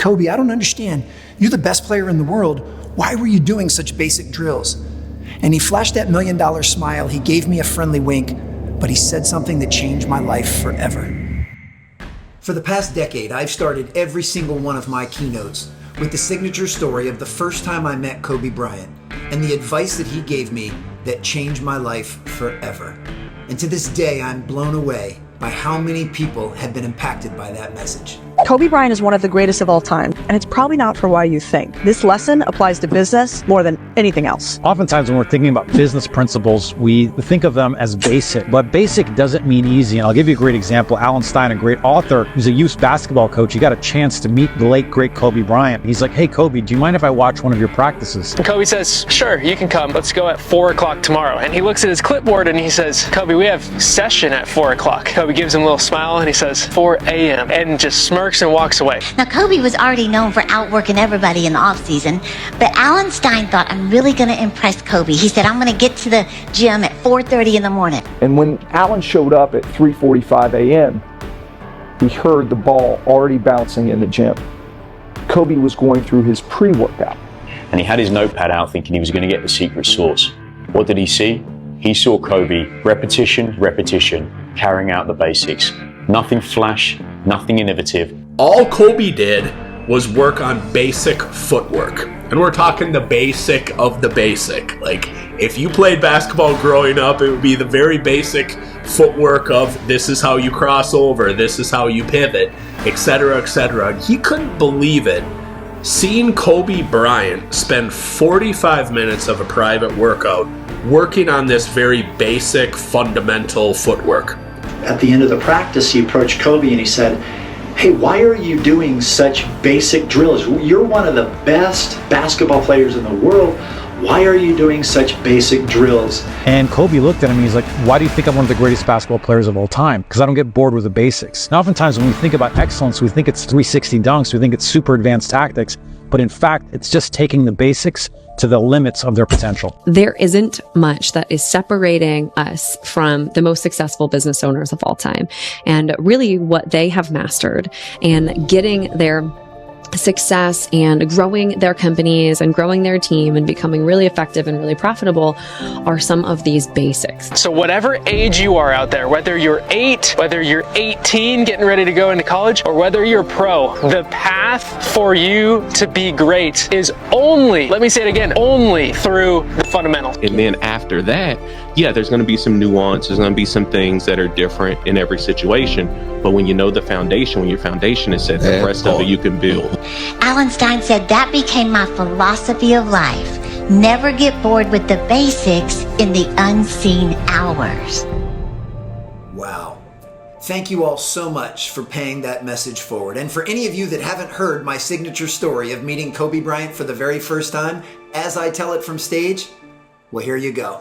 "Kobe, I don't understand. You're the best player in the world. Why were you doing such basic drills?" And he flashed that $1 million smile. He gave me a friendly wink, but he said something that changed my life forever. For the past decade, I've started every single one of my keynotes with the signature story of the first time I met Kobe Bryant and the advice that he gave me that changed my life forever. And to this day, I'm blown away by how many people have been impacted by that message. Kobe Bryant is one of the greatest of all time, and it's probably not for why you think. This lesson applies to business more than anything else. Oftentimes when we're thinking about business principles, we think of them as basic, but basic doesn't mean easy. And I'll give you a great example. Alan Stein, a great author, who's a youth basketball coach. He got a chance to meet the late, great Kobe Bryant. He's like, "Hey, Kobe, do you mind if I watch one of your practices?" And Kobe says, "Sure, you can come. Let's go at 4 o'clock tomorrow." And he looks at his clipboard and he says, "Kobe, we have session at 4 o'clock. Kobe gives him a little smile and he says, 4 a.m. and just smirks and walks away. Now, Kobe was already known for outworking everybody in the off-season, but Alan Stein thought, "I'm really going to impress Kobe." He said, "I'm going to get to the gym at 4:30 in the morning." And when Alan showed up at 3:45 a.m., he heard the ball already bouncing in the gym. Kobe was going through his pre-workout. And he had his notepad out thinking he was going to get the secret sauce. What did he see? He saw Kobe, repetition, carrying out the basics. Nothing flash, nothing innovative. All Kobe did was work on basic footwork. And we're talking the basic of the basic. Like, if you played basketball growing up, it would be the very basic footwork of this is how you cross over, this is how you pivot, etc., etc. He couldn't believe it. Seeing Kobe Bryant spend 45 minutes of a private workout working on this very basic, fundamental footwork. At the end of the practice, he approached Kobe and he said, "Hey, why are you doing such basic drills? You're one of the best basketball players in the world. Why are you doing such basic drills?" And Kobe looked at him and he's like, "Why do you think I'm one of the greatest basketball players of all time? Because I don't get bored with the basics." Now, oftentimes when we think about excellence, we think it's 360 dunks, we think it's super advanced tactics, but in fact, it's just taking the basics to the limits of their potential. There isn't much that is separating us from the most successful business owners of all time. And really what they have mastered and getting their success and growing their companies and growing their team and becoming really effective and really profitable are some of these basics. So whatever age you are out there, whether you're 8, whether you're 18 getting ready to go into college, or whether you're pro, the path for you to be great is only, let me say it again, only through the fundamentals. And then after that, yeah, there's going to be some nuance. There's going to be some things that are different in every situation. But when you know the foundation, when your foundation is set, the rest of it you can build. Alan Stein said, "That became my philosophy of life. Never get bored with the basics in the unseen hours." Wow. Thank you all so much for paying that message forward. And for any of you that haven't heard my signature story of meeting Kobe Bryant for the very first time, as I tell it from stage, well, here you go.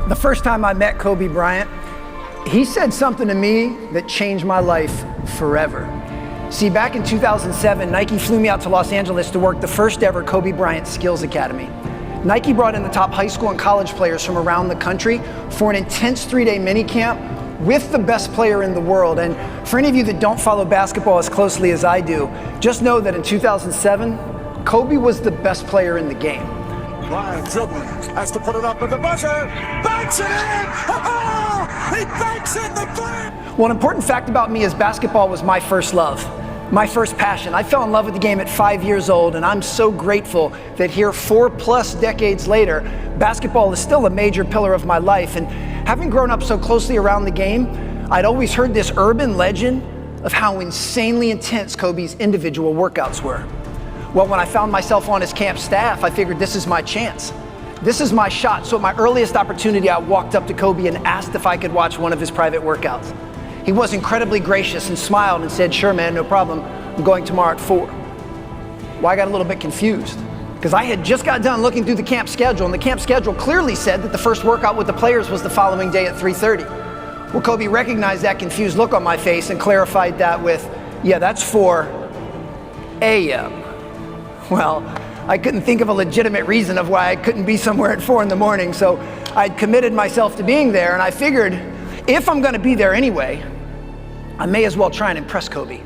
The first time I met Kobe Bryant, he said something to me that changed my life forever. See, back in 2007, Nike flew me out to Los Angeles to work the first ever Kobe Bryant Skills Academy. Nike brought in the top high school and college players from around the country for an intense 3-day mini camp with the best player in the world. And for any of you that don't follow basketball as closely as I do, just know that in 2007, Kobe was the best player in the game. Bryant dribbling, has to put it up at the buzzer, banks it in! He banks it, the three! Well, an important fact about me is basketball was my first love, my first passion. I fell in love with the game at 5 years old, and I'm so grateful that here 4+ decades later, basketball is still a major pillar of my life. And having grown up so closely around the game, I'd always heard this urban legend of how insanely intense Kobe's individual workouts were. Well, when I found myself on his camp staff, I figured this is my chance. This is my shot. So at my earliest opportunity, I walked up to Kobe and asked if I could watch one of his private workouts. He was incredibly gracious and smiled and said, "Sure, man, no problem. I'm going tomorrow at 4. Well, I got a little bit confused because I had just got done looking through the camp schedule, and the camp schedule clearly said that the first workout with the players was the following day at 3:30. Well, Kobe recognized that confused look on my face and clarified that with, "Yeah, that's 4 a.m. Well, I couldn't think of a legitimate reason of why I couldn't be somewhere at 4 in the morning, so I'd committed myself to being there, and I figured if I'm gonna be there anyway, I may as well try and impress Kobe.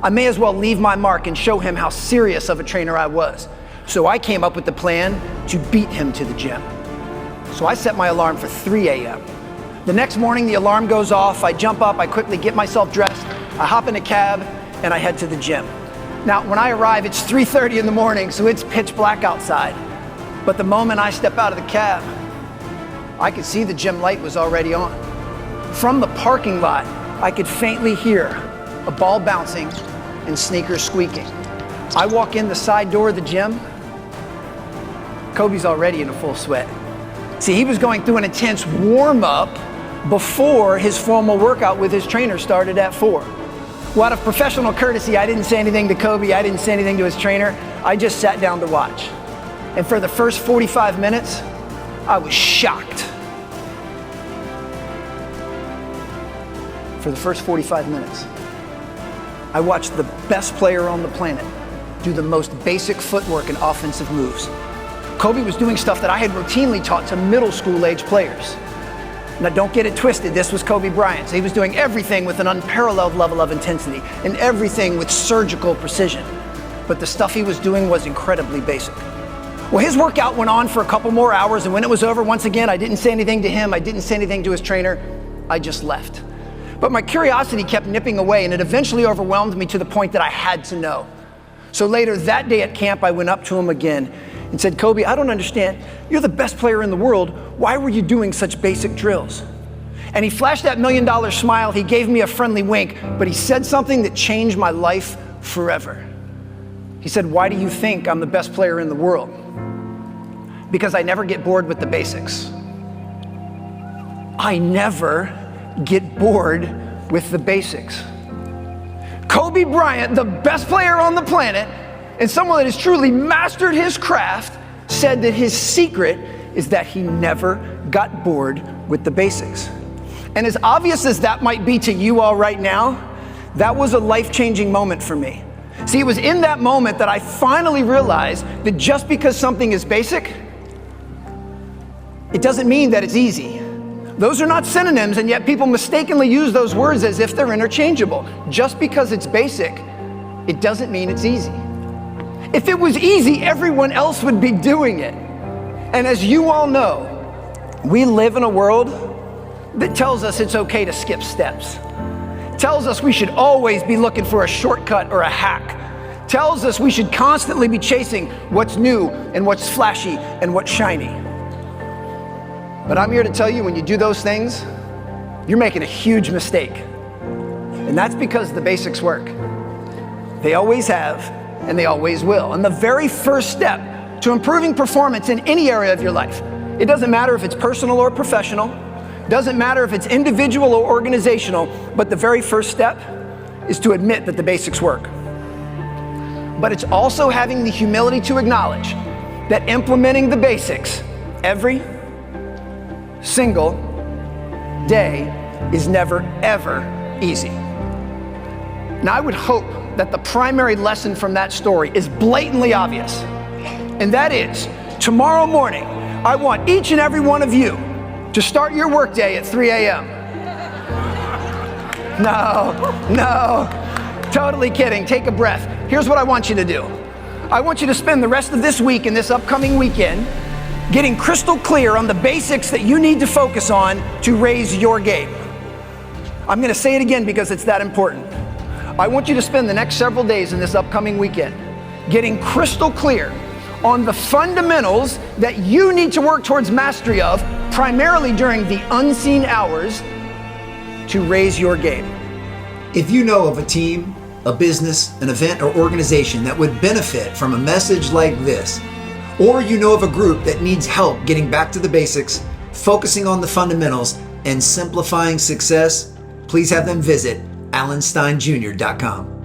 I may as well leave my mark and show him how serious of a trainer I was. So I came up with the plan to beat him to the gym. So I set my alarm for 3 a.m. The next morning, the alarm goes off. I jump up, I quickly get myself dressed, I hop in a cab, and I head to the gym. Now, when I arrive, it's 3:30 in the morning, so it's pitch black outside. But the moment I step out of the cab, I could see the gym light was already on. From the parking lot, I could faintly hear a ball bouncing and sneakers squeaking. I walk in the side door of the gym. Kobe's already in a full sweat. See, he was going through an intense warm-up before his formal workout with his trainer started at 4. Well, out of professional courtesy, I didn't say anything to Kobe, I didn't say anything to his trainer. I just sat down to watch. And for the first 45 minutes, I was shocked. For the first 45 minutes, I watched the best player on the planet do the most basic footwork and offensive moves. Kobe was doing stuff that I had routinely taught to middle school age players. Now don't get it twisted, this was Kobe Bryant. So he was doing everything with an unparalleled level of intensity and everything with surgical precision. But the stuff he was doing was incredibly basic. Well, his workout went on for a couple more hours, and when it was over, once again, I didn't say anything to him, I didn't say anything to his trainer, I just left. But my curiosity kept nipping away, and it eventually overwhelmed me to the point that I had to know. So later that day at camp, I went up to him again and said, Kobe, I don't understand. You're the best player in the world. Why were you doing such basic drills? And he flashed that $1 million smile. He gave me a friendly wink, but he said something that changed my life forever. He said, why do you think I'm the best player in the world? Because I never get bored with the basics. I never get bored with the basics. Kobe Bryant, the best player on the planet, and someone that has truly mastered his craft, said that his secret is that he never got bored with the basics. And as obvious as that might be to you all right now, that was a life-changing moment for me. See, it was in that moment that I finally realized that just because something is basic, it doesn't mean that it's easy. Those are not synonyms, and yet people mistakenly use those words as if they're interchangeable. Just because it's basic, it doesn't mean it's easy. If it was easy, everyone else would be doing it. And as you all know, we live in a world that tells us it's okay to skip steps. Tells us we should always be looking for a shortcut or a hack. Tells us we should constantly be chasing what's new and what's flashy and what's shiny. But I'm here to tell you, when you do those things, you're making a huge mistake. And that's because the basics work. They always have, and they always will. And the very first step to improving performance in any area of your life, it doesn't matter if it's personal or professional, doesn't matter if it's individual or organizational, but the very first step is to admit that the basics work. But it's also having the humility to acknowledge that implementing the basics every single day is never, ever easy. Now, I would hope that the primary lesson from that story is blatantly obvious, and that is, tomorrow morning, I want each and every one of you to start your workday at 3 a.m. No, totally kidding. Take a breath. Here's what I want you to do. I want you to spend the rest of this week and this upcoming weekend getting crystal clear on the basics that you need to focus on to raise your game. I'm going to say it again because it's that important. I want you to spend the next several days in this upcoming weekend getting crystal clear on the fundamentals that you need to work towards mastery of, primarily during the unseen hours, to raise your game. If you know of a team, a business, an event, or organization that would benefit from a message like this, or you know of a group that needs help getting back to the basics, focusing on the fundamentals, and simplifying success, please have them visit alansteinjr.com.